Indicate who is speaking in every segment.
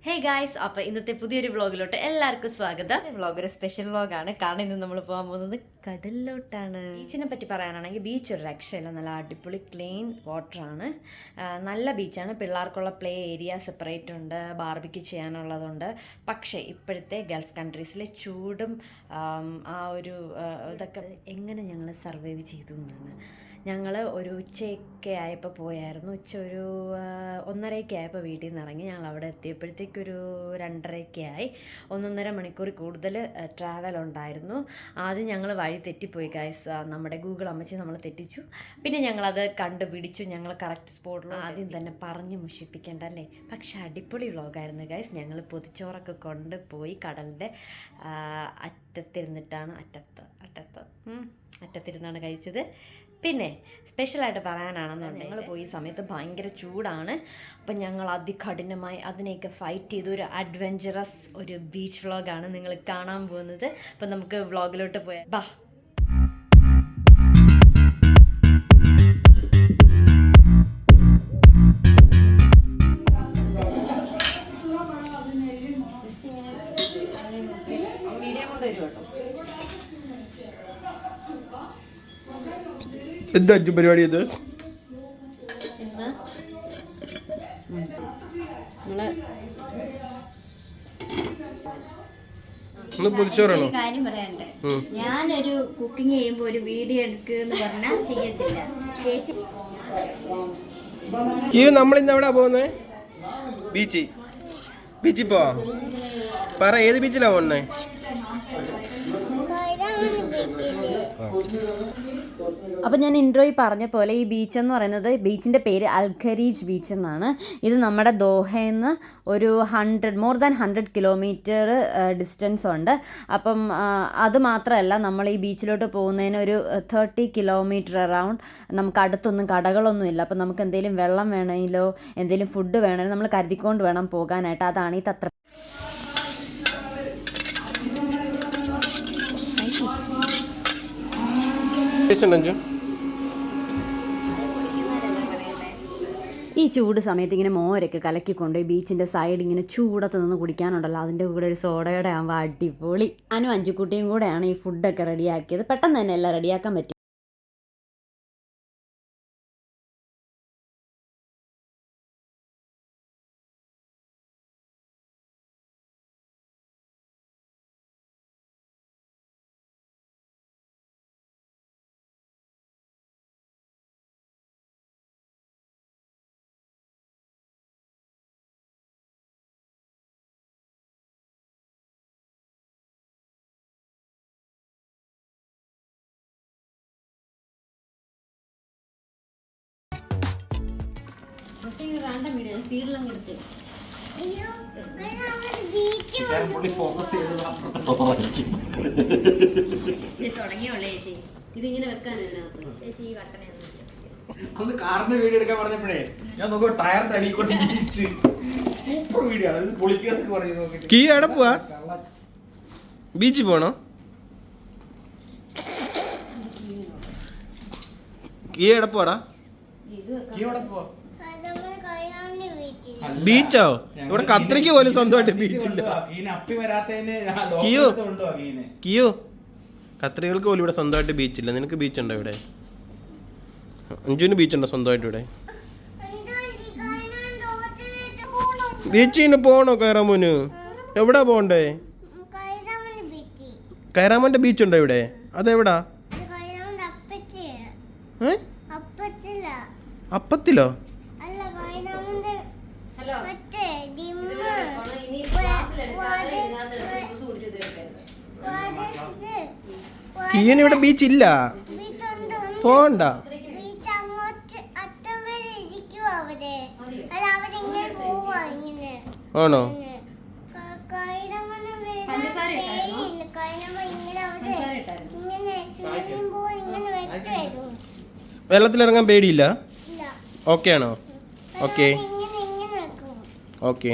Speaker 1: Hey guys, അപ്പോൾ ഇന്നത്തെ പുതിയൊരു വ്ളോഗിലോട്ട് എല്ലാവർക്കും സ്വാഗതം. വ്ളോഗ് ഒരു സ്പെഷ്യൽ വ്ളോഗാണ്. കാരണം ഇന്ന് നമ്മൾ പോകാൻ പോകുന്നത് കടലിലോട്ടാണ്. ബീച്ചിനെ പറ്റി പറയാനാണെങ്കിൽ ബീച്ച് ഒരു രക്ഷയില്ല. നല്ല അടിപൊളി ക്ലീൻ വാട്ടറാണ്. നല്ല ബീച്ചാണ്. പിള്ളേർക്കുള്ള പ്ലേ ഏരിയ സെപ്പറേറ്റ് ഉണ്ട്, ബാർബിക്യൂ ചെയ്യാനുള്ളതുണ്ട്. പക്ഷേ ഇപ്പോഴത്തെ ഗൾഫ് കൺട്രീസിലെ ചൂടും ആ ഒരു ഇതൊക്കെ എങ്ങനെ ഞങ്ങൾ സർവൈവ് ചെയ്തു എന്നാണ്. ഞങ്ങൾ ഒരു ഉച്ചയൊക്കെ ആയപ്പോൾ പോയായിരുന്നു. ഉച്ച ഒരു 1:30 ആയപ്പോൾ വീട്ടിൽ നിന്ന് ഇറങ്ങി. ഞങ്ങൾ അവിടെ എത്തിയപ്പോഴത്തേക്കൊരു 2:30 ആയി. 1.5 മണിക്കൂർ കൂടുതൽ ട്രാവൽ ഉണ്ടായിരുന്നു. ആദ്യം ഞങ്ങൾ വഴി തെറ്റിപ്പോയി ഗൈസ്. നമ്മുടെ ഗൂഗിൾ അമ്മച്ചി നമ്മൾ തെറ്റിച്ചു. പിന്നെ ഞങ്ങളത് കണ്ടുപിടിച്ചു. ഞങ്ങൾ കറക്റ്റ് സ്പോട്ടിൽ ആദ്യം തന്നെ പറഞ്ഞ് മുഷിപ്പിക്കേണ്ട അല്ലേ. പക്ഷെ അടിപൊളി വ്ളോഗായിരുന്നു ഗൈസ്. ഞങ്ങൾ പൊതിച്ചോറൊക്കെ കൊണ്ടുപോയി കടലിൻ്റെ അറ്റത്തിരുന്നിട്ടാണ് അറ്റത്തിരുന്നാണ് കഴിച്ചത്. പിന്നെ സ്പെഷ്യലായിട്ട് പറയാനാണെന്നുണ്ടെങ്കിൽ ഞങ്ങൾ പോയി സമയത്ത് ഭയങ്കര ചൂടാണ്. അപ്പം ഞങ്ങൾ അതികഠിനമായി അതിനെയൊക്കെ ഫൈറ്റ് ചെയ്ത് ഒരു അഡ്വഞ്ചറസ് ഒരു ബീച്ച് വ്ളോഗാണ് നിങ്ങൾ കാണാൻ പോകുന്നത്. അപ്പം നമുക്ക് വ്ളോഗിലോട്ട് പോയാൽ ബാ.
Speaker 2: എന്താ അഞ്ചു പരിപാടി ഇത്?
Speaker 3: കാര്യം പറയണ്ടേ, ഞാനൊരു കുക്കിംഗ് ചെയ്യുമ്പോ ഒരു വീഡിയോ എടുക്കുന്ന പറഞ്ഞാൽ ചെയ്യത്തില്ല. ചേച്ചി
Speaker 2: നമ്മളിന്ന് എവിടാ പോകുന്നേ? ബീച്ചിൽ പോവാ. പറ, ഏത് ബീച്ചിലാ പോകുന്നേ?
Speaker 1: അപ്പോൾ ഞാൻ ഇൻട്രോയിൽ പറഞ്ഞ പോലെ ഈ ബീച്ച് എന്ന് പറയുന്നത്, ബീച്ചിൻ്റെ പേര് അൽ ഖരീജ് ബീച്ച് എന്നാണ്. ഇത് നമ്മുടെ ദോഹയിൽ നിന്ന് ഒരു മോർ ദാൻ 100 കിലോമീറ്റർ ഡിസ്റ്റൻസ് ഉണ്ട്. അപ്പം അത് മാത്രമല്ല, നമ്മൾ ഈ ബീച്ചിലോട്ട് പോകുന്നതിന് ഒരു 30 കിലോമീറ്റർ അറൗണ്ട് നമുക്ക് അടുത്തൊന്നും കടകളൊന്നും ഇല്ല. അപ്പം നമുക്ക് എന്തെങ്കിലും വെള്ളം വേണമെങ്കിലോ എന്തെങ്കിലും ഫുഡ് വേണമെങ്കിലും നമ്മൾ കരുതിക്കൊണ്ട് വേണം പോകാനായിട്ട്. അതാണ് ഈ തത്ര. ഈ ചൂട് സമയത്ത് ഇങ്ങനെ മോരൊക്കെ കലക്കിക്കൊണ്ട് ബീച്ചിൻ്റെ സൈഡ് ഇങ്ങനെ ചൂടത്ത് നിന്ന് കുടിക്കാനുണ്ടല്ലോ, അതിൻ്റെ കൂടെ ഒരു സോഡയുടെ ആകുമ്പോൾ അടിപൊളി. ഞാനും അഞ്ചുക്കുട്ടിയും കൂടെയാണ് ഈ ഫുഡൊക്കെ റെഡിയാക്കിയത്. പെട്ടെന്ന് തന്നെ എല്ലാം റെഡിയാക്കാൻ പറ്റും. ഇതിങ്ങനെ വെക്കാൻ
Speaker 4: കാറിന്റെ വീഡിയോ എടുക്കാൻ പറഞ്ഞപ്പോഴേ ഞാൻ നോക്കുമ്പോ ടയറിന്റെ അടിക്കൊണ്ട് ബീച്ച് സൂപ്പർ വീഡിയോ ആണ്. പൊളിക്കാന്നൊക്കെ പറഞ്ഞു.
Speaker 2: കീ എവിടെ പോവാ? ബീച്ചിൽ പോണോ? കീ എവിടെ പോടാ? ബീച്ചോ? ഇവിടെ കത്രിക്ക് പോലും സ്വന്തമായിട്ട് ബീച്ചില്ല. കിയോ, കത്രികൾക്ക് പോലും ഇവിടെ സ്വന്തമായിട്ട് ബീച്ചില്ല. നിനക്ക് ബീച്ചുണ്ടോ ഇവിടെ? അഞ്ജുവിന് ബീച്ചുണ്ടോ സ്വന്തമായിട്ട് ഇവിടെ? ബീച്ചിന് പോണോ കൈറാമോന്? എവിടാ പോണ്ടേ? കൈറാമോന്റെ ബീച്ചുണ്ടോ ഇവിടെ? അതെവിടാ? അപ്പത്തിലോ? കിയന് ഇവിടെ ബീച്ചില്ല, പോണ്ട. ആണോ? വെള്ളത്തിലിറങ്ങാൻ പേടിയില്ല? ഓക്കെ ആണോ? Okay okay.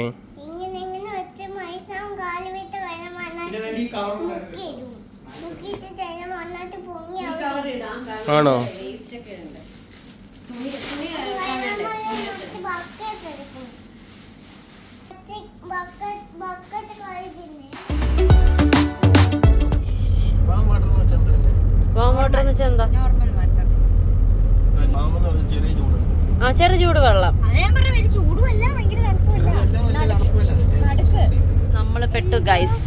Speaker 2: ആണോ?
Speaker 3: ബക്കറ്റ്
Speaker 1: വാട്ടർ എന്ന് വെച്ചാൽ എന്താ?
Speaker 3: Normal water.
Speaker 4: ചെറിയ ചൂട്.
Speaker 1: ആ, ചെറു ചൂട് വെള്ളം.
Speaker 3: അത് ഞാൻ പറഞ്ഞ വലിയ ചൂടുമല്ല ഭയങ്കര തണുപ്പുമില്ല. നടുക്ക്.
Speaker 1: നമ്മള് പെട്ടു ഗൈസ്.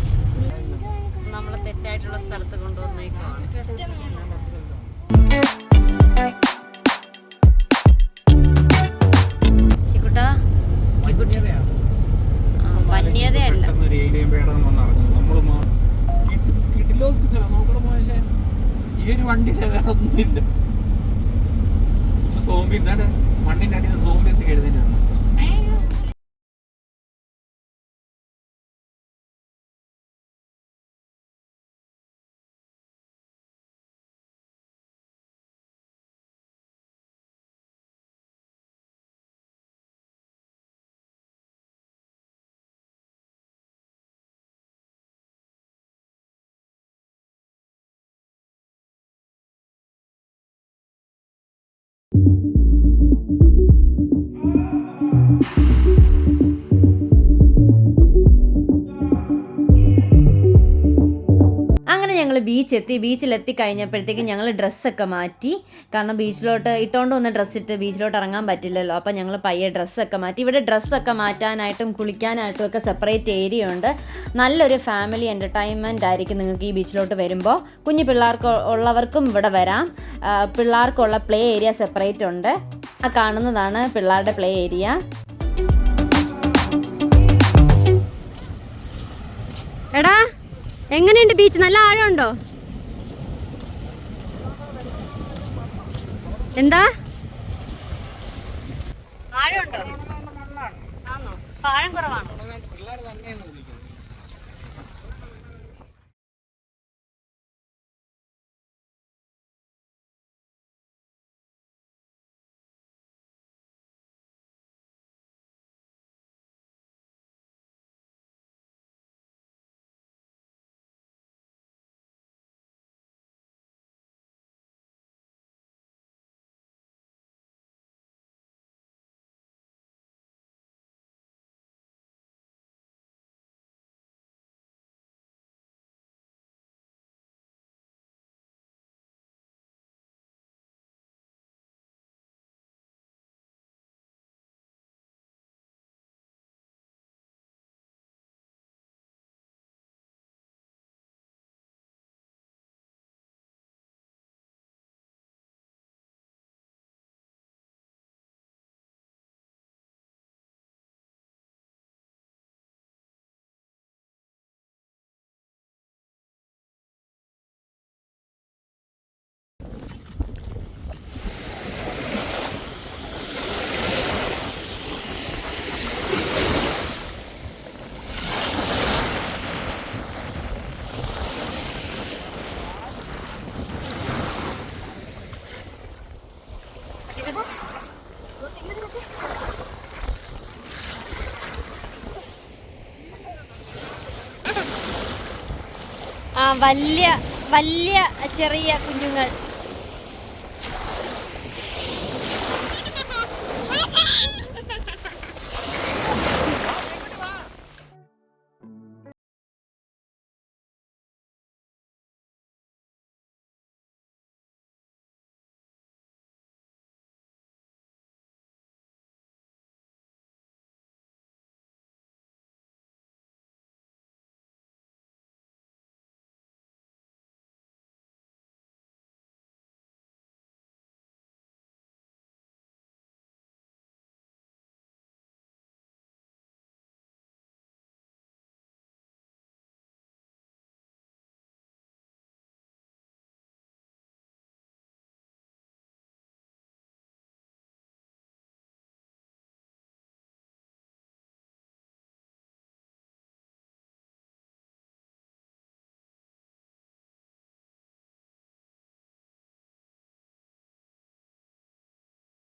Speaker 1: നമ്മളെ തെറ്റായിട്ടുള്ള സ്ഥലത്ത് കൊണ്ടുവന്നേക്കാണ്. വന്യതയല്ല.
Speaker 4: ഈ ഒരു വണ്ടിയില് വേറെ ഒന്നുമില്ല. സോംബി മണ്ണിന്റെ അടിയിൽ സോംബീസ് എഴുതിയിട്ടുണ്ട്.
Speaker 1: അങ്ങനെ ഞങ്ങൾ ബീച്ചിലെത്തി കഴിഞ്ഞപ്പോഴത്തേക്കും ഞങ്ങൾ ഡ്രസ്സൊക്കെ മാറ്റി. കാരണം ബീച്ചിലോട്ട് ഇട്ടുകൊണ്ട് വന്ന ഡ്രസ്സ് ഇട്ട് ബീച്ചിലോട്ട് ഇറങ്ങാൻ പറ്റില്ലല്ലോ. അപ്പം ഞങ്ങൾ പയ്യെ ഡ്രസ്സൊക്കെ മാറ്റി. ഇവിടെ ഡ്രസ്സൊക്കെ മാറ്റാനായിട്ടും കുളിക്കാനായിട്ടും ഒക്കെ സെപ്പറേറ്റ് ഏരിയ ഉണ്ട്. നല്ലൊരു ഫാമിലി എൻ്റർടൈൻമെൻ്റ് ആയിരിക്കും നിങ്ങൾക്ക് ഈ ബീച്ചിലോട്ട് വരുമ്പോൾ. കുഞ്ഞു പിള്ളേർക്ക് ഉള്ളവർക്കും ഇവിടെ വരാം. പിള്ളേർക്കുള്ള പ്ലേ ഏരിയ സെപ്പറേറ്റ് ഉണ്ട്. ആ കാണുന്നതാണ് പിള്ളേരുടെ പ്ലേ ഏരിയ. എടാ, എങ്ങനെയുണ്ട് ബീച്ച്? നല്ല ആഴമുണ്ടോ? എന്താ ആഴമുണ്ടോ? ആണോ? ആഴം കുറവാണോ? വലിയ വലിയ ചെറിയ കുഞ്ഞുങ്ങൾ.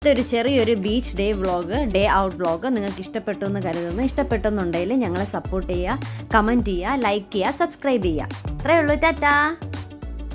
Speaker 1: ഇതൊരു ചെറിയൊരു beach day vlog, day out vlog നിങ്ങൾക്ക് ഇഷ്ടപ്പെട്ടു എന്ന് കരുതുന്നു. ഇഷ്ടപ്പെട്ടെന്നുണ്ടെങ്കിൽ ഞങ്ങളെ സപ്പോർട്ട് ചെയ്യുക, കമൻറ്റ് ചെയ്യുക, ലൈക്ക് ചെയ്യുക, സബ്സ്ക്രൈബ് ചെയ്യുക. അത്രയേ ഉള്ളൂ. ടാറ്റാ.